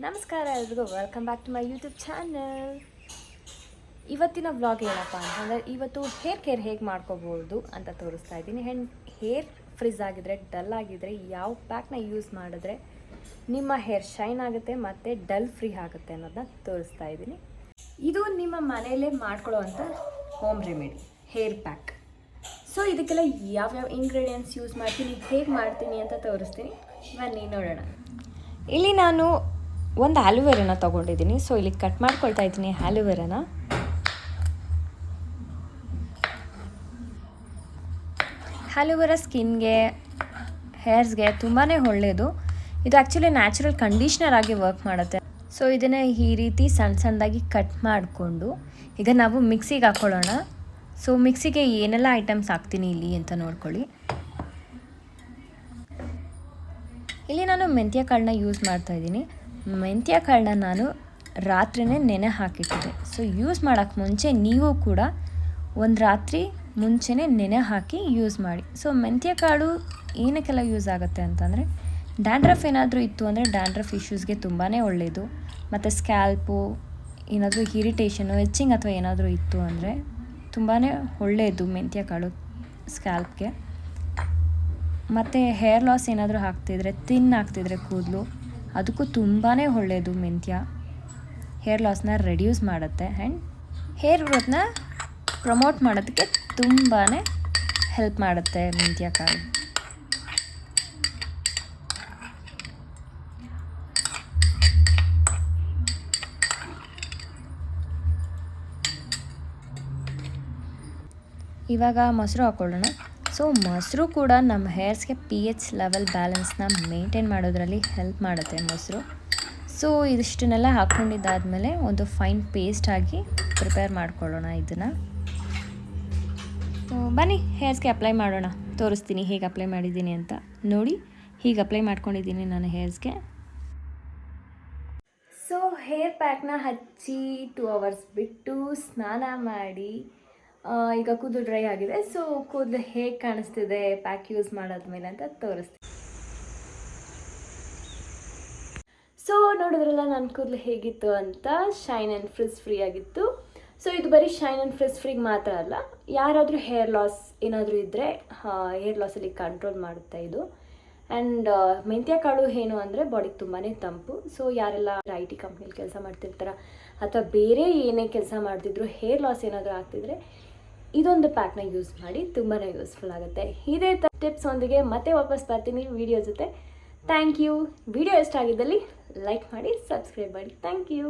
ನಮಸ್ಕಾರ ಎಲ್ರಿಗೂ, welcome back to my YouTube channel. ಇವತ್ತಿನ ವ್ಲಾಗ್ ಏನಪ್ಪ ಅಂತಂದರೆ, ಇವತ್ತು ಹೇರ್ ಕೇರ್ ಹೇಗೆ ಮಾಡ್ಕೋಬೋದು ಅಂತ ತೋರಿಸ್ತಾ ಇದ್ದೀನಿ. ಹೇರ್ ಫ್ರಿಜ್ ಆಗಿದ್ರೆ, ಡಲ್ ಆಗಿದ್ರೆ ಯಾವ ಪ್ಯಾಕ್ನ ಯೂಸ್ ಮಾಡಿದ್ರೆ ನಿಮ್ಮ ಹೇರ್ ಶೈನ್ ಆಗುತ್ತೆ ಮತ್ತು ಡಲ್ ಫ್ರೀ ಆಗುತ್ತೆ ಅನ್ನೋದನ್ನ ತೋರಿಸ್ತಾ ಇದ್ದೀನಿ. ಇದು ನಿಮ್ಮ ಮನೆಯಲ್ಲೇ ಮಾಡ್ಕೊಳ್ಳೋವಂಥ home remedy hair pack. So ಇದಕ್ಕೆಲ್ಲ ಯಾವ್ಯಾವ ಇಂಗ್ರೀಡಿಯೆಂಟ್ಸ್ ಯೂಸ್ ಮಾಡ್ತೀನಿ, ಹೇಗೆ ಮಾಡ್ತೀನಿ ಅಂತ ತೋರಿಸ್ತೀನಿ. ಬನ್ನಿ ನೋಡೋಣ. ಇಲ್ಲಿ ನಾನು ಒಂದು ಆಲೂವೆರಾನ ತೊಗೊಂಡಿದ್ದೀನಿ. ಸೊ ಇಲ್ಲಿ ಕಟ್ ಮಾಡ್ಕೊಳ್ತಾ ಇದ್ದೀನಿ ಆಲೂವೆರಾನ. ಆಲೂವೆರಾ ಸ್ಕಿನ್ಗೆ, ಹೇರ್ಸ್ಗೆ ತುಂಬಾ ಒಳ್ಳೆಯದು. ಇದು ಆ್ಯಕ್ಚುಲಿ ನ್ಯಾಚುರಲ್ ಕಂಡೀಷ್ನರ್ ಆಗಿ ವರ್ಕ್ ಮಾಡುತ್ತೆ. ಸೊ ಇದನ್ನು ಈ ರೀತಿ ಸಣ್ಣ ಸಣ್ಣದಾಗಿ ಕಟ್ ಮಾಡಿಕೊಂಡು ಈಗ ನಾವು ಮಿಕ್ಸಿಗೆ ಹಾಕ್ಕೊಳ್ಳೋಣ. ಸೊ ಮಿಕ್ಸಿಗೆ ಏನೆಲ್ಲ ಐಟಮ್ಸ್ ಹಾಕ್ತೀನಿ ಇಲ್ಲಿ ಅಂತ ನೋಡ್ಕೊಳ್ಳಿ. ಇಲ್ಲಿ ನಾನು ಮೆಂತ್ಯ ಕಾಳನ್ನ ಯೂಸ್ ಮಾಡ್ತಾಯಿದ್ದೀನಿ. ಮೆಂತ್ಯ ಕಾಳನ್ನ ನಾನು ರಾತ್ರಿನೇ ನೆನೆ ಹಾಕಿಟ್ಟಿದ್ದೆ. ಸೊ ಯೂಸ್ ಮಾಡೋಕ್ಕೆ ಮುಂಚೆ ನೀವು ಕೂಡ ಒಂದು ರಾತ್ರಿ ಮುಂಚೆನೇ ನೆನೆ ಹಾಕಿ ಯೂಸ್ ಮಾಡಿ. ಸೊ ಮೆಂತ್ಯ ಕಾಳು ಏನಕ್ಕೆಲ್ಲ ಯೂಸ್ ಆಗುತ್ತೆ ಅಂತಂದರೆ, ಡ್ಯಾಂಡ್ರಫ್ ಏನಾದರೂ ಇತ್ತು ಅಂದರೆ ಡ್ಯಾಂಡ್ರಫ್ ಇಶ್ಯೂಸ್ಗೆ ತುಂಬಾ ಒಳ್ಳೆಯದು. ಮತ್ತು ಸ್ಕ್ಯಾಲ್ಪು ಏನಾದರೂ ಇರಿಟೇಷನು, ಎಚ್ಚಿಂಗ್ ಅಥವಾ ಏನಾದರೂ ಇತ್ತು ಅಂದರೆ ತುಂಬಾ ಒಳ್ಳೆಯದು ಮೆಂತ್ಯ ಕಾಳು ಸ್ಕ್ಯಾಲ್ಪ್ಗೆ. ಮತ್ತು ಹೇರ್ ಲಾಸ್ ಏನಾದರೂ ಆಗ್ತಿದ್ರೆ, ಆಗ್ತಿದ್ರೆ ಕೂದಲು, ಅದಕ್ಕೂ ತುಂಬಾ ಒಳ್ಳೆಯದು ಮೆಂತ್ಯ. ಹೇರ್ ಲಾಸ್ನ ರೆಡ್ಯೂಸ್ ಮಾಡುತ್ತೆ ಆ್ಯಂಡ್ ಹೇರ್ ಗ್ರೋತ್ನ ಪ್ರಮೋಟ್ ಮಾಡೋದಕ್ಕೆ ತುಂಬಾ ಹೆಲ್ಪ್ ಮಾಡುತ್ತೆ ಮೆಂತ್ಯ ಕಾಳು. ಇವಾಗ ಮೊಸರು ಹಾಕ್ಕೊಳ್ಳೋಣ. ಸೊ ಮೊಸರು ಕೂಡ ನಮ್ಮ ಹೇರ್ಸ್ಗೆ pH ಲೆವೆಲ್ ಬ್ಯಾಲೆನ್ಸ್ನ ಮೇಂಟೈನ್ ಮಾಡೋದ್ರಲ್ಲಿ ಹೆಲ್ಪ್ ಮಾಡುತ್ತೆ ಮೊಸರು. ಸೊ ಇದಿಷ್ಟನ್ನೆಲ್ಲ ಹಾಕ್ಕೊಂಡಿದ್ದಾದಮೇಲೆ ಒಂದು ಫೈನ್ ಪೇಸ್ಟ್ ಆಗಿ ಪ್ರಿಪೇರ್ ಮಾಡ್ಕೊಳ್ಳೋಣ ಇದನ್ನು. ಬನ್ನಿ ಹೇರ್ಸ್ಗೆ ಅಪ್ಲೈ ಮಾಡೋಣ. ತೋರಿಸ್ತೀನಿ ಹೇಗೆ ಅಪ್ಲೈ ಮಾಡಿದ್ದೀನಿ ಅಂತ. ನೋಡಿ, ಹೀಗೆ ಅಪ್ಲೈ ಮಾಡ್ಕೊಂಡಿದ್ದೀನಿ ನಾನು ಹೇರ್ಸ್ಗೆ. ಸೊ ಹೇರ್ ಪ್ಯಾಕ್ನ ಹಚ್ಚಿ 2 hours ಬಿಟ್ಟು ಸ್ನಾನ ಮಾಡಿ ಈಗ ಕೂದಲು ಡ್ರೈ ಆಗಿದೆ. ಸೊ ಕೂದಲು ಹೇಗೆ ಕಾಣಿಸ್ತಿದೆ ಪ್ಯಾಕ್ ಯೂಸ್ ಮಾಡಾದ್ಮೇಲೆ ಅಂತ ತೋರಿಸ್ತೀನಿ. ಸೊ ನೋಡಿದ್ರಲ್ಲ ನನ್ನ ಕೂದಲು ಹೇಗಿತ್ತು ಅಂತ. ಶೈನ್ ಆ್ಯಂಡ್ ಫ್ರಿಜ್ ಫ್ರೀ ಆಗಿತ್ತು. ಸೊ ಇದು ಬರೀ ಶೈನ್ ಆ್ಯಂಡ್ ಫ್ರಿಜ್ ಫ್ರೀಗೆ ಮಾತ್ರ ಅಲ್ಲ, ಯಾರಾದರೂ ಹೇರ್ ಲಾಸ್ ಏನಾದರೂ ಇದ್ದರೆ ಹೇರ್ ಲಾಸಲ್ಲಿ ಕಂಟ್ರೋಲ್ ಮಾಡುತ್ತೆ ಇದು. ಆ್ಯಂಡ್ ಮೆಂತ್ಯ ಕಾಳು ಏನು ಅಂದರೆ ಬಾಡಿಗೆ ತುಂಬಾ ತಂಪು. ಸೊ ಯಾರೆಲ್ಲ IT ಕಂಪ್ನಿಲಿ ಕೆಲಸ ಮಾಡ್ತಿರ್ತಾರ ಅಥವಾ ಬೇರೆ ಏನೇ ಕೆಲಸ ಮಾಡ್ತಿದ್ರು, ಹೇರ್ ಲಾಸ್ ಏನಾದರೂ ಆಗ್ತಿದ್ರೆ ಇದೊಂದು ಪ್ಯಾಕ್ನ ಯೂಸ್ ಮಾಡಿ, ತುಂಬಾ ಯೂಸ್ಫುಲ್ ಆಗುತ್ತೆ. ಇದೇ ಟಿಪ್ಸ್ ಒಂದಿಗೆ ಮತ್ತೆ ವಾಪಸ್ ಬರ್ತೀನಿ ವಿಡಿಯೋ ಜೊತೆ. Thank you. ವಿಡಿಯೋ ಇಷ್ಟ ಆಗಿದ್ದಲ್ಲಿ ಲೈಕ್ ಮಾಡಿ, ಸಬ್ಸ್ಕ್ರೈಬ್ ಮಾಡಿ. Thank you.